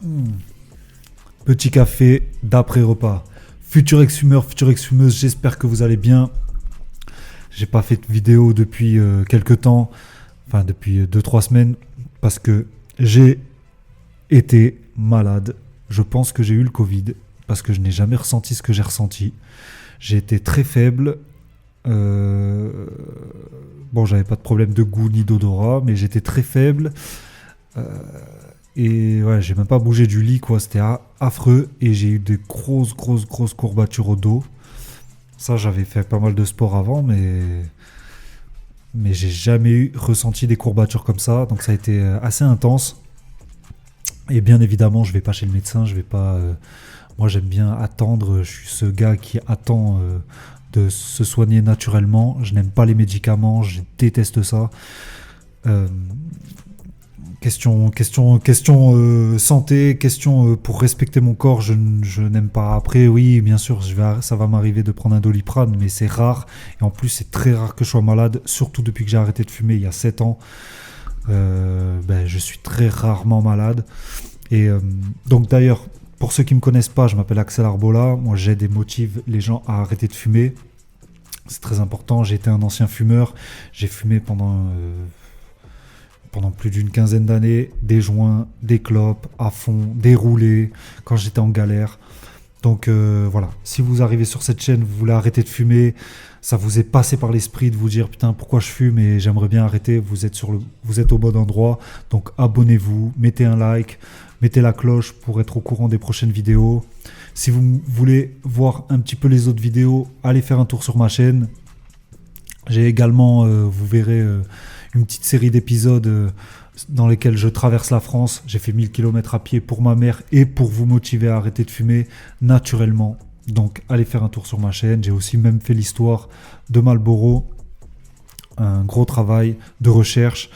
Hmm. Petit café d'après-repas. Futur ex-fumeur, future ex-fumeuse, j'espère que vous allez bien. J'ai pas fait de vidéo depuis quelques temps, enfin depuis 2 3 semaines, parce que j'ai été malade. Je pense que j'ai eu le Covid, parce que je n'ai jamais ressenti ce que j'ai ressenti. J'ai été très faible. Euh, Bon, j'avais pas de problème de goût ni d'odorat, mais j'étais très faible. Euh, Et ouais, j'ai même pas bougé du lit, quoi. C'était affreux. Et j'ai eu des grosses courbatures au dos. Ça, j'avais fait pas mal de sport avant, mais j'ai jamais ressenti des courbatures comme ça. Donc ça a été assez intense. Et bien évidemment, je vais pas chez le médecin. Je vais pas. Moi, j'aime bien attendre. Je suis ce gars qui attend de se soigner naturellement. Je n'aime pas les médicaments. Je déteste ça. Euh, question santé, question pour respecter mon corps, je n'aime pas. Après, oui, bien sûr, ça va m'arriver de prendre un Doliprane, mais c'est rare. Et en plus, c'est très rare que je sois malade, surtout depuis que j'ai arrêté de fumer il y a 7 ans. Je suis très rarement malade. Et donc d'ailleurs, pour ceux qui ne me connaissent pas, je m'appelle Axel Arbola. Moi, j'aide et motive les gens à arrêter de fumer. C'est très important. J'ai été un ancien fumeur. J'ai fumé pendant plus d'une quinzaine d'années, des joints, des clopes à fond, des roulés, quand j'étais en galère. Donc voilà, si vous arrivez sur cette chaîne, vous voulez arrêter de fumer, ça vous est passé par l'esprit de vous dire putain pourquoi je fume et j'aimerais bien arrêter, vous êtes au bon endroit. Donc abonnez-vous, mettez un like, mettez la cloche pour être au courant des prochaines vidéos. Si vous voulez voir un petit peu les autres vidéos, allez faire un tour sur ma chaîne. J'ai également, vous verrez, une petite série d'épisodes dans lesquels je traverse la France. J'ai fait 1000 km à pied pour ma mère et pour vous motiver à arrêter de fumer naturellement. Donc allez faire un tour sur ma chaîne. J'ai aussi même fait l'histoire de Marlboro. Un gros travail de recherche.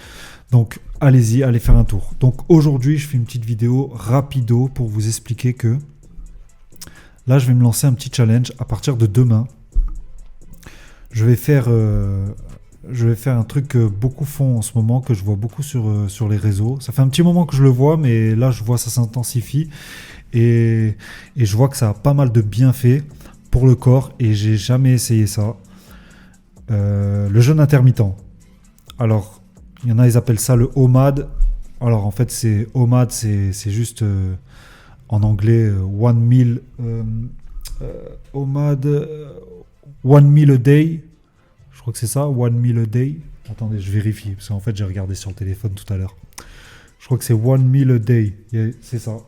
Donc allez-y, allez faire un tour. Donc aujourd'hui, je fais une petite vidéo rapido pour vous expliquer que là, je vais me lancer un petit challenge à partir de demain. Je vais faire un truc que beaucoup font en ce moment, que je vois beaucoup sur les réseaux. Ça fait un petit moment que je le vois, mais là, je vois ça s'intensifie. Et je vois que ça a pas mal de bienfaits pour le corps. Et j'ai jamais essayé ça. Le jeûne intermittent. Alors, il y en a, ils appellent ça le OMAD. Alors, en fait, OMAD, c'est juste en anglais one meal. OMAD, one meal a day. Je crois que c'est ça, one meal a day. Attendez, je vérifie, parce qu'en fait, j'ai regardé sur le téléphone tout à l'heure. Je crois que c'est one meal a day. C'est ça.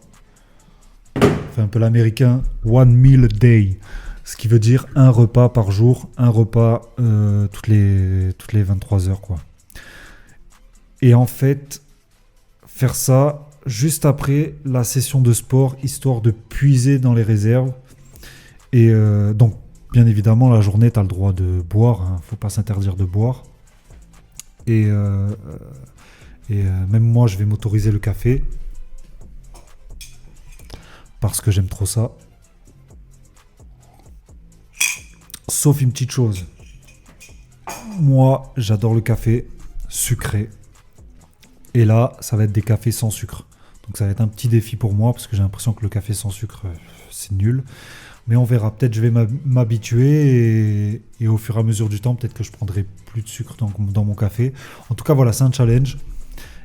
Fait un peu l'américain. One meal a day. Ce qui veut dire un repas par jour. Un repas toutes les 23 heures, quoi. Et en fait, faire ça juste après la session de sport, histoire de puiser dans les réserves. Et donc, bien évidemment, la journée, tu as le droit de boire. Hein, faut pas s'interdire de boire. Et même moi, je vais m'autoriser le café. Parce que j'aime trop ça. Sauf une petite chose. Moi, j'adore le café sucré. Et là, ça va être des cafés sans sucre. Donc ça va être un petit défi pour moi. Parce que j'ai l'impression que le café sans sucre, c'est nul. Mais on verra, peut-être je vais m'habituer et au fur et à mesure du temps, peut-être que je prendrai plus de sucre dans mon café. En tout cas, voilà, c'est un challenge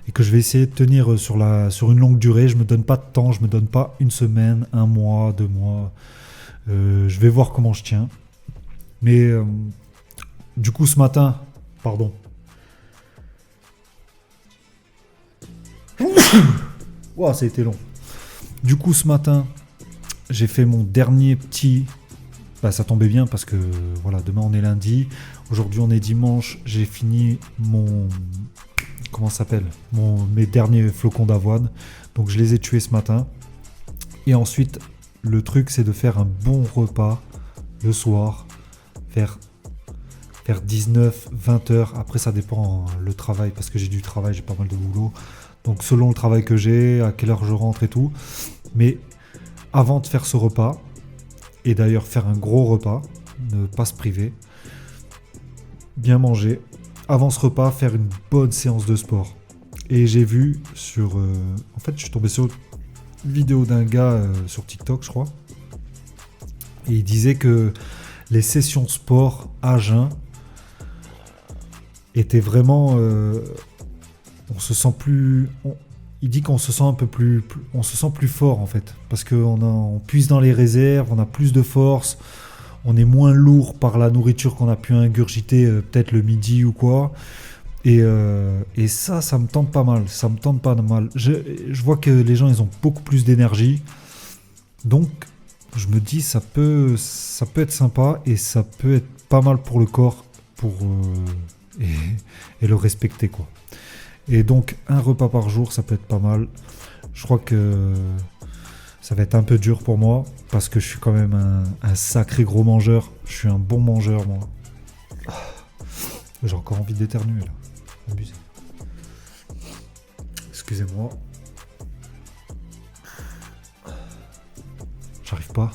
et que je vais essayer de tenir sur une longue durée. Je ne me donne pas de temps, je ne me donne pas une semaine, 1 mois, 2 mois. Je vais voir comment je tiens. Mais du coup, ce matin, pardon. Wow, ça a été long. Du coup, ce matin, j'ai fait mon dernier petit... ça tombait bien parce que voilà, demain on est lundi. Aujourd'hui on est dimanche. J'ai fini comment ça s'appelle, mes derniers flocons d'avoine. Donc je les ai tués ce matin. Et ensuite, le truc c'est de faire un bon repas le soir. Vers 19, 20 heures. Après ça dépend le travail parce que j'ai du travail, j'ai pas mal de boulot. Donc selon le travail que j'ai, à quelle heure je rentre et tout. Mais avant de faire ce repas, et d'ailleurs faire un gros repas, ne pas se priver, bien manger, avant ce repas, faire une bonne séance de sport. Et j'ai vu en fait, je suis tombé sur vidéo d'un gars sur TikTok, je crois. Et il disait que les sessions sport à jeun étaient vraiment... on se sent plus... il dit qu'on se sent un peu plus... on se sent plus fort en fait. Parce qu'on puise dans les réserves, on a plus de force, on est moins lourd par la nourriture qu'on a pu ingurgiter peut-être le midi ou quoi. Et ça me tente pas mal. Ça me tente pas mal. Je vois que les gens, ils ont beaucoup plus d'énergie. Donc, je me dis, ça peut être sympa et ça peut être pas mal pour le corps et le respecter, quoi. Et donc, un repas par jour, ça peut être pas mal. Je crois que ça va être un peu dur pour moi parce que je suis quand même un sacré gros mangeur. Je suis un bon mangeur, moi. J'ai encore envie d'éternuer, là. Abusé. Excusez-moi. J'arrive pas.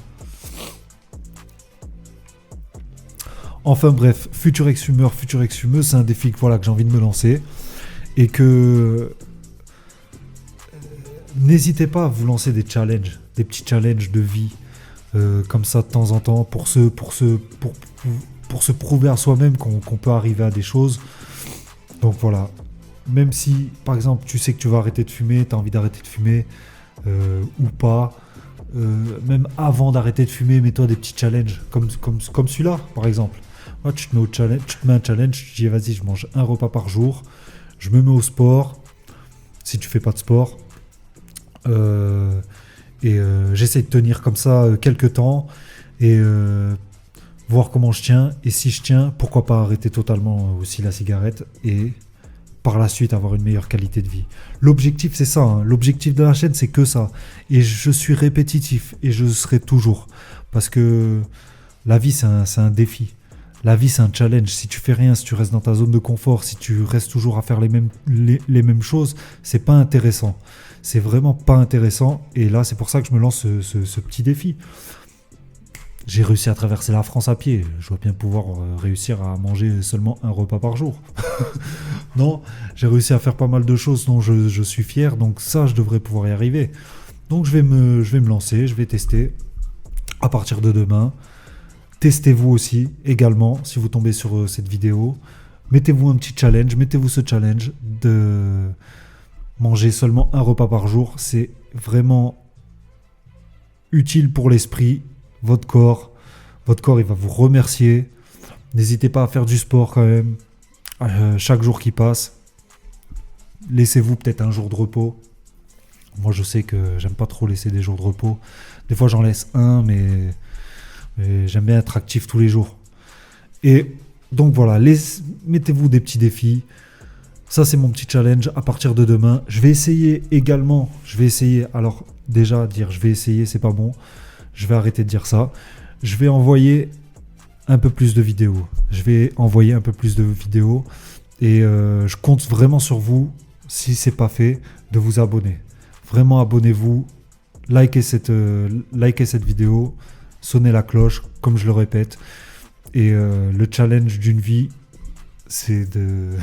Enfin bref, futur ex-fumeur, futur ex-fumeuse, c'est un défi que j'ai envie de me lancer. Et que n'hésitez pas à vous lancer des challenges, des petits challenges de vie, comme ça de temps en temps, pour se prouver à soi-même qu'on peut arriver à des choses. Donc voilà, même si par exemple tu sais que tu vas arrêter de fumer, tu as envie d'arrêter de fumer ou pas, même avant d'arrêter de fumer, mets-toi des petits challenges comme celui-là par exemple. Ouais, tu te mets un challenge, tu te dis vas-y, je mange un repas par jour, je me mets au sport, si tu fais pas de sport, j'essaie de tenir comme ça quelques temps et voir comment je tiens, et si je tiens, pourquoi pas arrêter totalement aussi la cigarette et par la suite avoir une meilleure qualité de vie. L'objectif c'est ça, hein. L'objectif de la chaîne c'est que ça, et je suis répétitif et je serai toujours, parce que la vie c'est un défi, la vie c'est un challenge. Si tu fais rien, si tu restes dans ta zone de confort, si tu restes toujours à faire les mêmes choses, c'est pas intéressant, c'est vraiment pas intéressant. Et là c'est pour ça que je me lance ce petit défi. J'ai réussi à traverser la France à pied. Je dois bien pouvoir réussir à manger seulement un repas par jour. Non, j'ai réussi à faire pas mal de choses dont je suis fier. Donc ça, je devrais pouvoir y arriver. Donc je vais me lancer, je vais tester à partir de demain. Testez-vous aussi également si vous tombez sur cette vidéo. Mettez-vous un petit challenge, mettez-vous ce challenge de manger seulement un repas par jour. C'est vraiment utile pour l'esprit. Votre corps, il va vous remercier. N'hésitez pas à faire du sport quand même. Chaque jour qui passe, laissez-vous peut-être un jour de repos. Moi, je sais que j'aime pas trop laisser des jours de repos. Des fois, j'en laisse un, mais j'aime bien être actif tous les jours. Et donc voilà, mettez-vous des petits défis. Ça, c'est mon petit challenge à partir de demain. Je vais essayer également. Alors déjà, dire je vais essayer, c'est pas bon. Je vais arrêter de dire ça. Je vais envoyer un peu plus de vidéos. Et je compte vraiment sur vous, si c'est pas fait, de vous abonner. Vraiment, abonnez-vous. Likez cette vidéo. Sonnez la cloche, comme je le répète. Et le challenge d'une vie, c'est de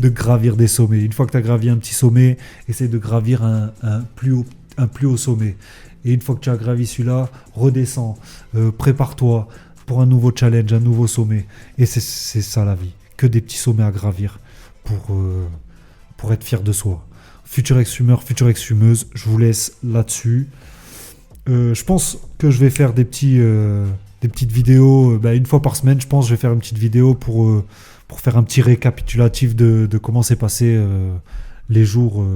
gravir des sommets. Une fois que tu as gravi un petit sommet, essaie de gravir un plus haut sommet. Et une fois que tu as gravi celui-là, redescends, prépare-toi pour un nouveau challenge, un nouveau sommet. Et c'est ça la vie, que des petits sommets à gravir pour être fier de soi. Futur ex-fumeur, future ex-fumeuse, je vous laisse là-dessus. Je pense que je vais faire des petites vidéos, une fois par semaine. Je pense que je vais faire une petite vidéo pour faire un petit récapitulatif de comment s'est passé les jours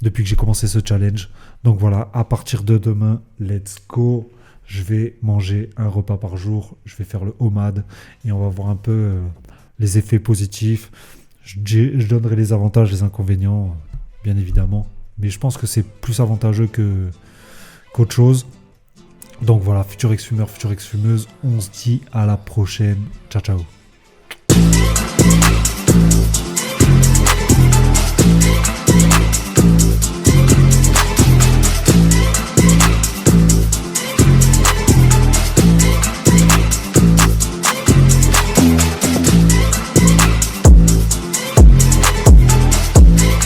depuis que j'ai commencé ce challenge. Donc voilà, à partir de demain, let's go. Je vais manger un repas par jour. Je vais faire le OMAD et on va voir un peu les effets positifs. Je donnerai les avantages, les inconvénients, bien évidemment. Mais je pense que c'est plus avantageux qu'autre chose. Donc voilà, futur ex-fumeur, future ex-fumeuse, on se dit à la prochaine. Ciao, ciao.